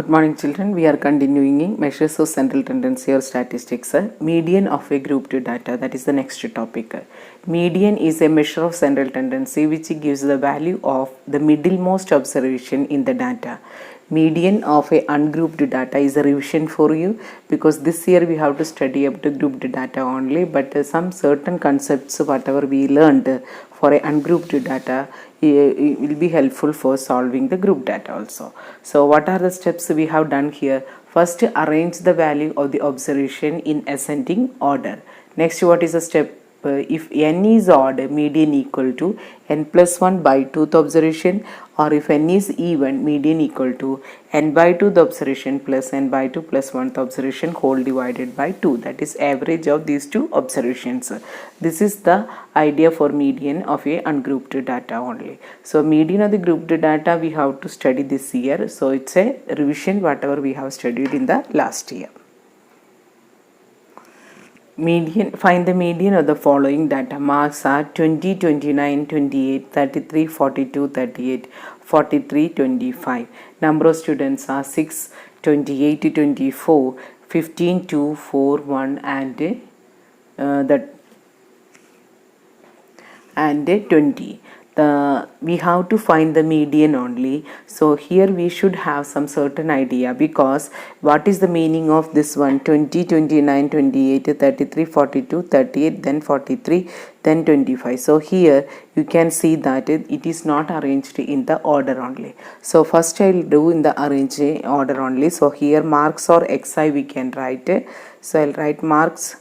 Good morning, children. We are continuing measures of central tendency or statistics. Median of a grouped data, that is the next topic. Median is a measure of central tendency which gives the value of the middlemost observation in the data. Median of a ungrouped data is a revision for you because this year we have to study up to grouped data only, but some certain concepts whatever we learned for a ungrouped data it will be helpful for solving the group data also. So what are the steps we have done here? First, arrange the value of the observation in ascending order. Next, what is the step? If n is odd, median equal to n plus 1 by 2th observation, or if n is even, median equal to n by 2 the observation plus n by 2 plus 1th observation whole divided by 2, that is average of these two observations. This is the idea for median of a ungrouped data only. So median of the grouped data we have to study this year, so it's a revision whatever we have studied in the last year. Median, find the median of the following data. Marks are 20, 29, 28, 33, 42, 38, 43, 25. Number of students are 6, 28, 24, 15, 2, 4, 1 and 20. We have to find the median only. So here we should have some certain idea, because what is the meaning of this one? 20, 29, 28, 33, 42, 38, then 43, then 25. So here you can see that it is not arranged in the order only. So first I will do in the arranged order only. So here marks or xi we can write. So I will write marks,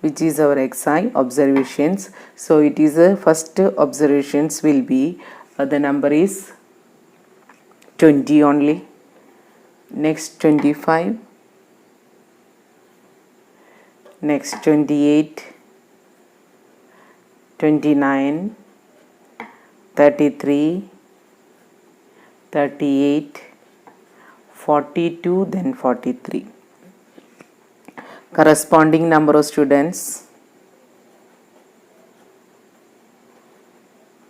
which is our xi, observations. So it is first observations will be the number is 20 only, next 25, next 28, 29, 33, 38, 42, then 43. Corresponding number of students,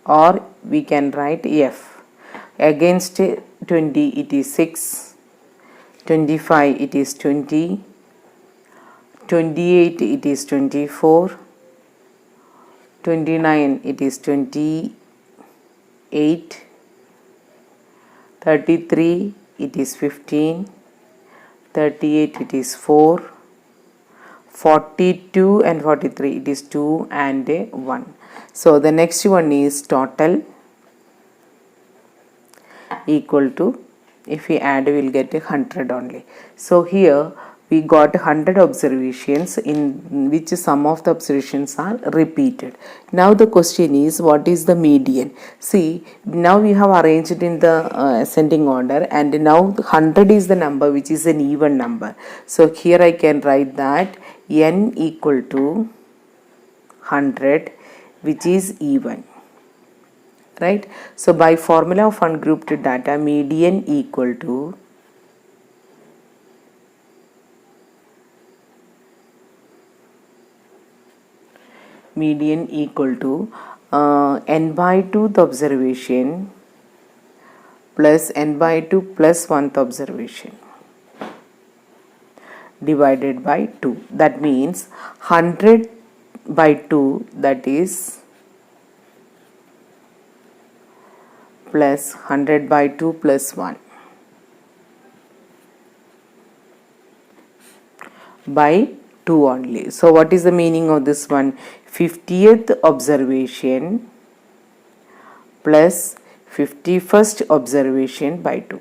or we can write F. Against 20 it is 6, 25 it is 20, 28 it is 24, 29 it is 28, 33 it is 15, 38 it is 4, 42 and 43 it is 2 and 1. So the next one is total equal to, if we add we will get 100 only. So here we got 100 observations in which some of the observations are repeated. Now the question is, what is the median? See, now we have arranged in the ascending order, and now 100 is the number which is an even number. So here I can write that n equal to 100 which is even, right? So by formula of ungrouped data, median equal to n by 2th observation plus n by 2 plus 1th observation divided by 2. That means 100 by 2, that is plus 100 by 2 plus 1 by 2 only. So what is the meaning of this one? 50th observation plus 51st observation by 2.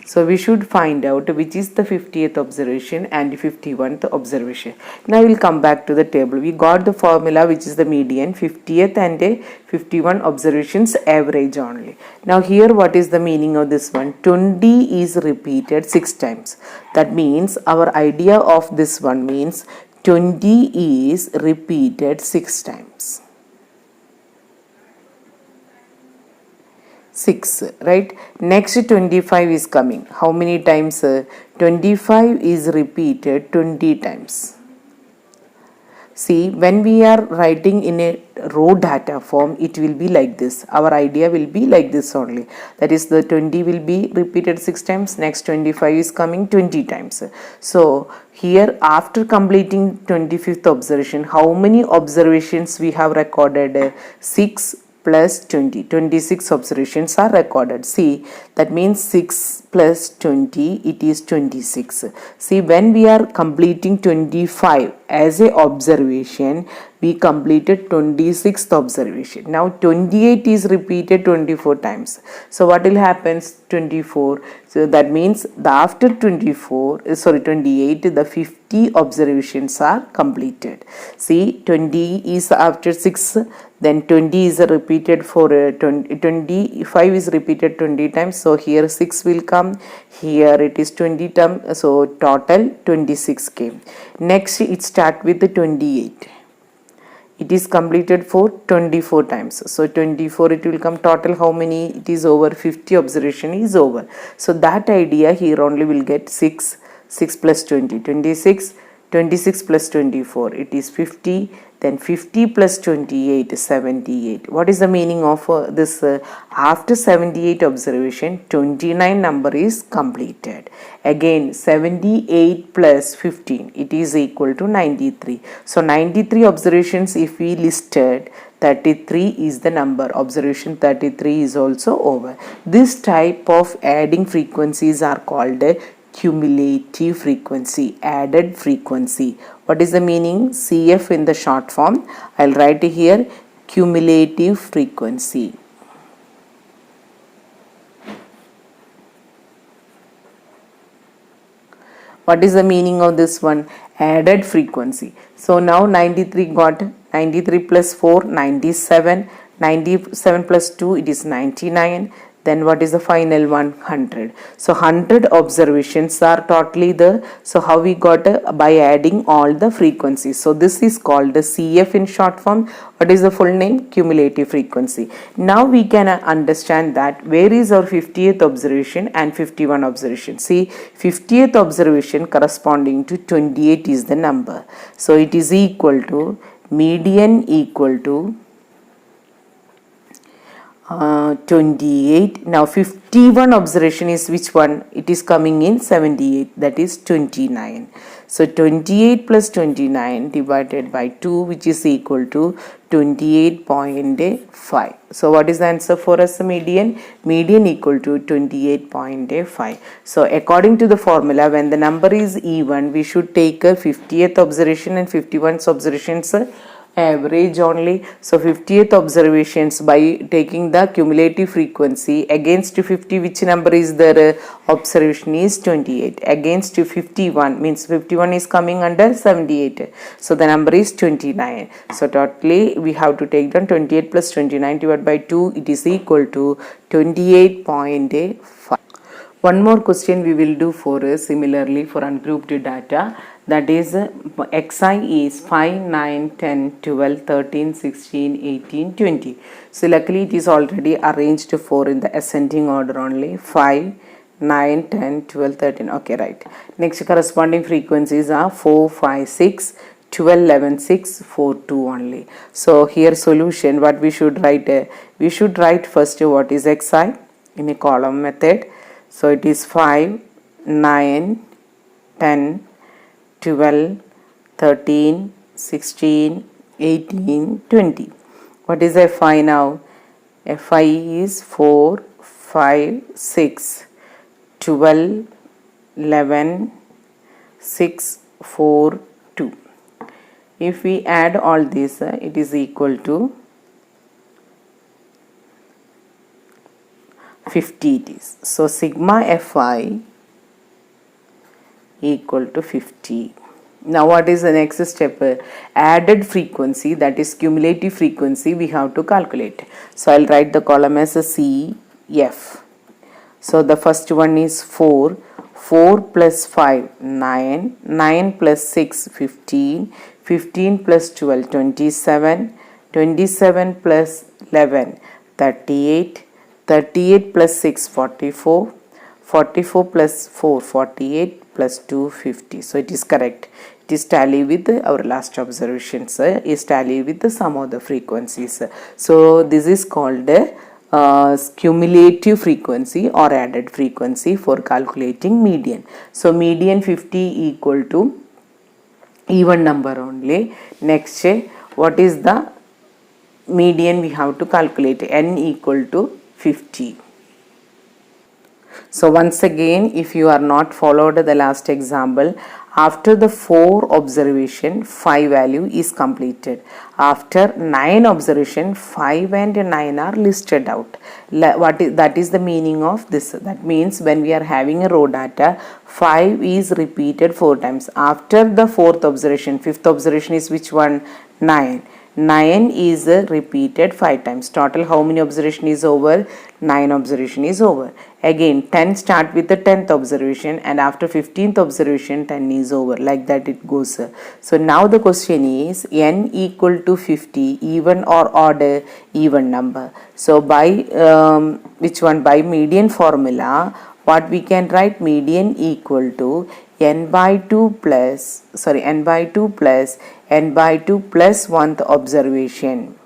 So we should find out which is the 50th observation and 51st observation. Now we will come back to the table. We got the formula which is the median, 50th and 51 observations average only. Now here what is the meaning of this one? 20 is repeated 6 times. That means our idea of this one means 20 is repeated 6 times. 6, right? Next 25 is coming. How many times? 25 is repeated 20 times. See, when we are writing in a row data form, it will be like this. Our idea will be like this only. That is, the 20 will be repeated 6 times, next 25 is coming 20 times. So, here after completing 25th observation, how many observations we have recorded? 6 plus 20, 26 observations are recorded. See, that means 6 plus 20, it is 26. See, when we are completing 25 as a observation, we completed 26th observation. Now 28 is repeated 24 times. So what will happen? 24. So that means the after 28, the 50 observations are completed. See, 20 is after 6, then 20 is repeated for 25 is repeated 20 times. So here 6 will come, here it is 20 times, so total 26 came. Next it start with the 28. It is completed for 24 times. So 24 it will come, total how many? It is over 50 observation is over. So that idea here only will get 6 plus 20, 26, 26 plus 24, it is 50, then 50 plus 28, 78. What is the meaning of this? After 78 observation, 29 number is completed. Again 78 plus 15, it is equal to 93. So 93 observations if we listed, 33 is the number. Observation 33 is also over. This type of adding frequencies are called cumulative frequency, added frequency. What is the meaning? CF in the short form. I'll write here cumulative frequency. What is the meaning of this one? Added frequency. So now 93 got 93 plus 4, 97. 97 plus 2, it is 99. Then what is the final one? 100. So 100 observations are totally there. So how we got by adding all the frequencies. So this is called the CF in short form. What is the full name? Cumulative frequency. Now we can understand that where is our 50th observation and 51 observation. See, 50th observation corresponding to 28 is the number. So it is equal to median equal to 28. Now 51 observation is which one? It is coming in 78, that is 29. So 28 plus 29 divided by 2, which is equal to 28.5. So what is the answer for us? Median? Median equal to 28.5. So according to the formula, when the number is even, we should take a 50th observation and 51st observations average only. So 50th observations by taking the cumulative frequency against 50, which number is there? Observation is 28. Against 51 means 51 is coming under 78. So the number is 29. So totally we have to take down 28 plus 29 divided by 2. It is equal to 28.5. One more question we will do for similarly for ungrouped data. That is xi is 5, 9, 10, 12, 13, 16, 18, 20. So luckily it is already arranged for in the ascending order only. 5, 9, 10, 12, 13. Okay, right. Next corresponding frequencies are 4, 5, 6, 12, 11, 6, 4, 2 only. So here solution, what we should write? We should write first what is xi in a column method. So it is 5, 9, 10, 12, 13, 16, 18, 20. What is Fi now? Fi is 4, 5, 6, 12, 11, 6, 4, 2. If we add all this, it is equal to 50 it is. So sigma Fi equal to 50. Now what is the next step? Added frequency, that is cumulative frequency, we have to calculate. So I'll write the column as a CF. So the first one is 4. 4 plus 5, 9. 9 plus 6, 15. 15 plus 12, 27. 27 plus 11, 38. 38 plus 6, 44. 44 plus 4, 48. plus 2, 50. So it is correct. It is tally with our last observations, is tally with the sum of the frequencies. So this is called cumulative frequency or added frequency for calculating median. So median 50 equal to even number only. Next, what is the median we have to calculate? N equal to 50. So once again, if you are not followed the last example, after the 4 observation 5 value is completed. After 9 observation 5 and 9 are listed out. That is the meaning of this. That means when we are having a raw data, 5 is repeated 4 times. After the 4th observation, 5th observation is which one? 9. 9 is repeated 5 times. Total how many observation is over? 9 observation is over. Again 10 start with the 10th observation, and after 15th observation 10 is over. Like that it goes. So now the question is n equal to 50, even or odd? Even number. So by which one? By median formula, what we can write? Median equal to n by 2 plus n by 2 plus 1th observation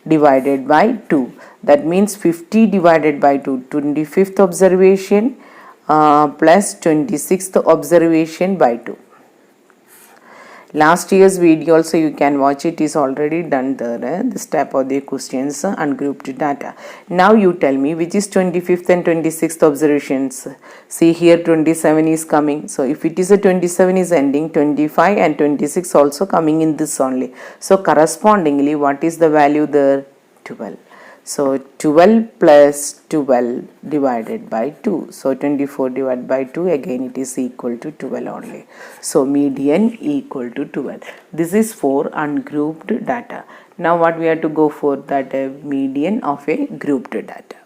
divided by 2. That means 50 divided by 2, 25th observation plus 26th observation by 2. Last year's video also you can watch, it is already done there, this type of the questions, ungrouped data. Now you tell me which is 25th and 26th observations. See here 27 is coming. So if it is a 27 is ending, 25 and 26 also coming in this only. So correspondingly what is the value there? 12. So 12 plus 12 divided by 2. So 24 divided by 2, again it is equal to 12 only. So median equal to 12. This is for ungrouped data. Now what we have to go for? That median of a grouped data.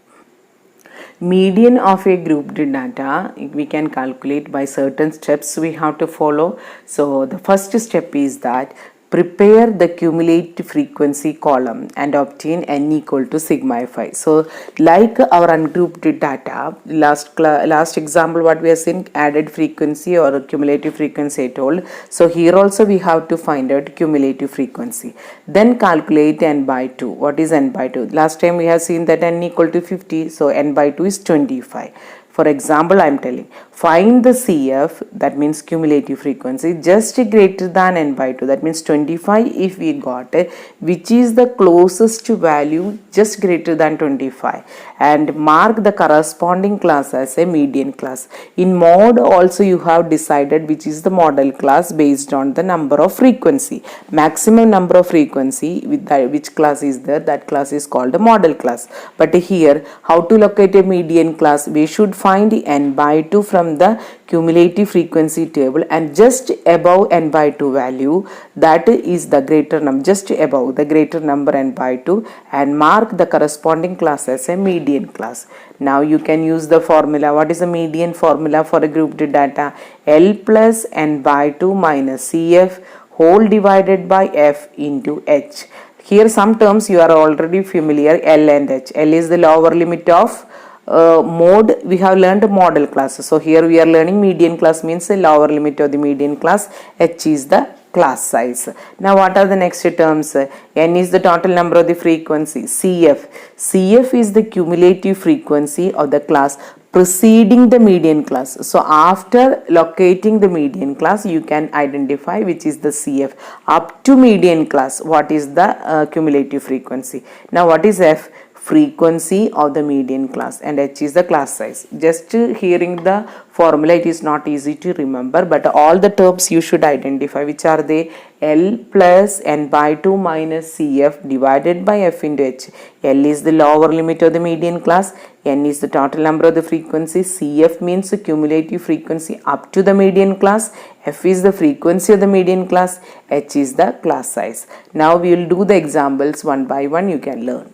Median of a grouped data we can calculate by certain steps we have to follow. So the first step is that prepare the cumulative frequency column and obtain n equal to sigma fi. So like our ungrouped data, last example what we have seen, added frequency or cumulative frequency I told. So here also we have to find out cumulative frequency. Then calculate n by 2. What is n by 2? Last time we have seen that n equal to 50. So n by 2 is 25. For example, I am telling, find the CF, that means cumulative frequency, just greater than n by 2. That means 25 if we got it, which is the closest value just greater than 25, and mark the corresponding class as a median class. In mod also you have decided which is the model class based on the number of frequency. Maximum number of frequency with which class is there, that class is called a model class. But here how to locate a median class? We should find n by 2 from the cumulative frequency table, and just above n by 2 value, that is the greater number, just above the greater number n by 2, and mark the corresponding class as a median class. Now you can use the formula. What is the median formula for a grouped data? L plus n by 2 minus CF whole divided by F into H. Here some terms you are already familiar, L and H. L is the lower limit of mode. We have learned model class. So here we are learning median class means the lower limit of the median class. H is the class size. Now what are the next terms? N is the total number of the frequency. CF. CF is the cumulative frequency of the class preceding the median class. So after locating the median class, you can identify which is the CF. Up to median class, what is the cumulative frequency? Now what is F? Frequency of the median class, and H is the class size. Just hearing the formula, it is not easy to remember, but all the terms you should identify. Which are they? L plus n by 2 minus CF divided by F into H. L is the lower limit of the median class, N is the total number of the frequency, CF means the cumulative frequency up to the median class, F is the frequency of the median class, H is the class size. Now we will do the examples one by one, you can learn.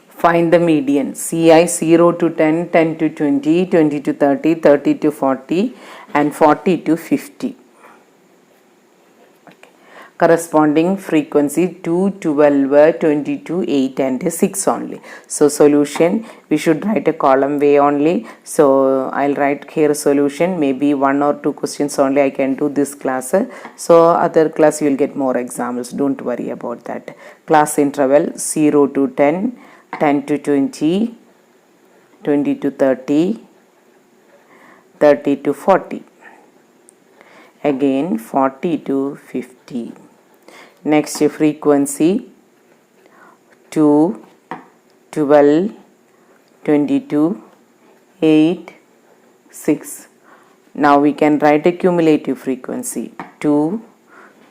Find the median. CI 0 to 10, 10 to 20, 20 to 30, 30 to 40 and 40 to 50. Okay. corresponding frequency 2, 12, 22, 8 and 6 only. So solution, we should write a column way only. So I'll write here solution, maybe 1 or 2 questions only I can do this class. So other class you will get more examples, don't worry about that. Class interval 0 to 10, 10 to 20, 20 to 30, 30 to 40, again 40 to 50. Next frequency 2, 12, 22, 8, 6. Now we can write a cumulative frequency 2,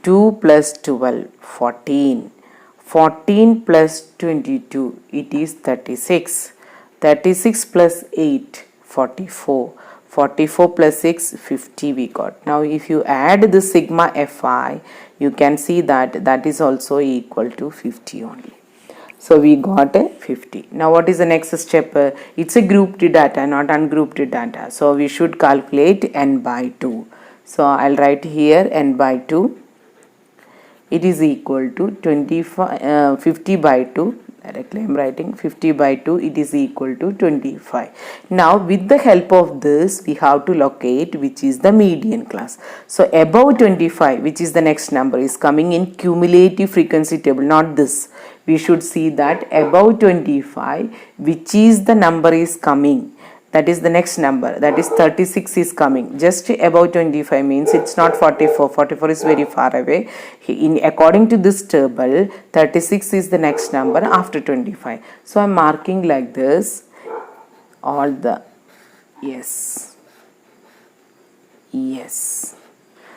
2 plus 12, 14, 14 plus 22, it is 36, 36 plus 8, 44, 44 plus 6, 50 we got. Now if you add the sigma Fi, you can see that that is also equal to 50 only. So we got a 50. Now what is the next step? It's a grouped data, not ungrouped data. So we should calculate n by 2. So I'll write here n by 2. It is equal to 50 by 2. Directly I am writing 50 by 2, it is equal to 25. Now with the help of this we have to locate which is the median class. So above 25, which is the next number, is coming in cumulative frequency table, not this. We should see that above 25 which is the number is coming. That is the next number, that is 36 is coming. Just above 25 means it's not 44. 44 is very far away. According to this table, 36 is the next number after 25. So I'm marking like this all the yes. Yes.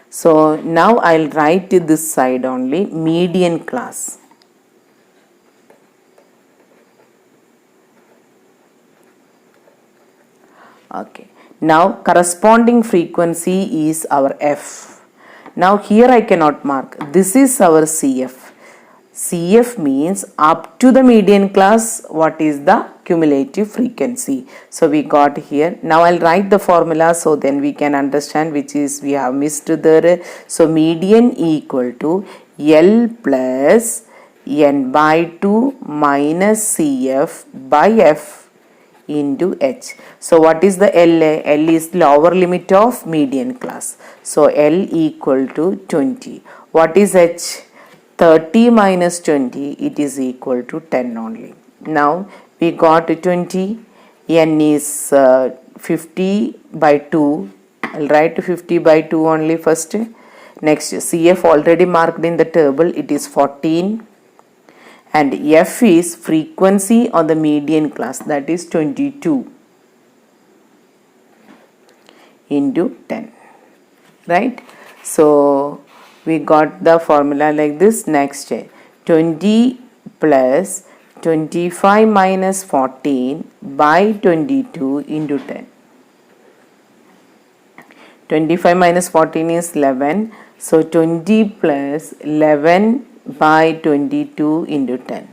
So now I'll write this side only, median class. Okay, now corresponding frequency is our F. Now here I cannot mark, this is our CF. CF means up to the median class, what is the cumulative frequency. So we got here. Now I'll write the formula so then we can understand which is we have missed there. So median equal to L plus N by 2 minus CF by F into H. So what is the L? L is lower limit of median class. So L equal to 20. What is H? 30 minus 20, it is equal to 10 only. Now we got 20. N is 50 by 2. I'll write 50 by 2 only first. Next CF already marked in the table, it is 14. And F is frequency on the median class, that is 22 into 10, right? So we got the formula like this. Next 20 plus 25 minus 14 by 22 into 10. 25 minus 14 is 11. So 20 plus 11 by 22 into 10.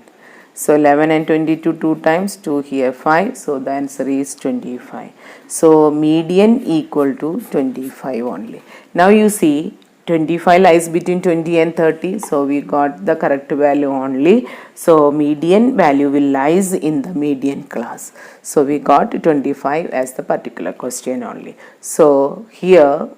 So 11 and 22 2 times, 2 here 5. So the answer is 25. So median equal to 25 only. Now you see 25 lies between 20 and 30. So we got the correct value only. So median value will lies in the median class. So we got 25 as the particular question only. So here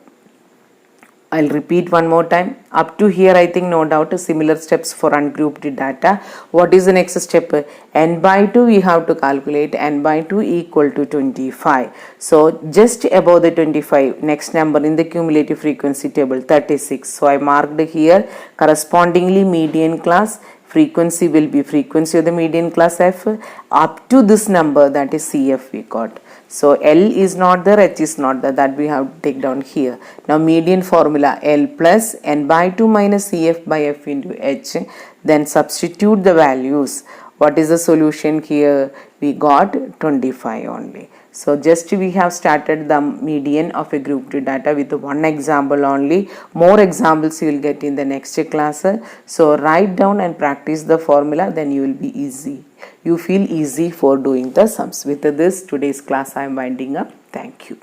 I'll repeat one more time. Up to here I think no doubt similar steps for ungrouped data. What is the next step? N by 2 we have to calculate. N by 2 equal to 25. So just above the 25, next number in the cumulative frequency table 36. So I marked here correspondingly median class. Frequency will be frequency of the median class F. Up to this number, that is CF we got. So L is not there, H is not there, that we have to take down here. Now median formula L plus N by 2 minus CF by F into H. Then substitute the values. What is the solution here? We got 25 only. So just we have started the median of a grouped data with one example only. More examples you will get in the next class. So write down and practice the formula, then you will be easy. You feel easy for doing the sums. With this, today's class I am winding up. Thank you.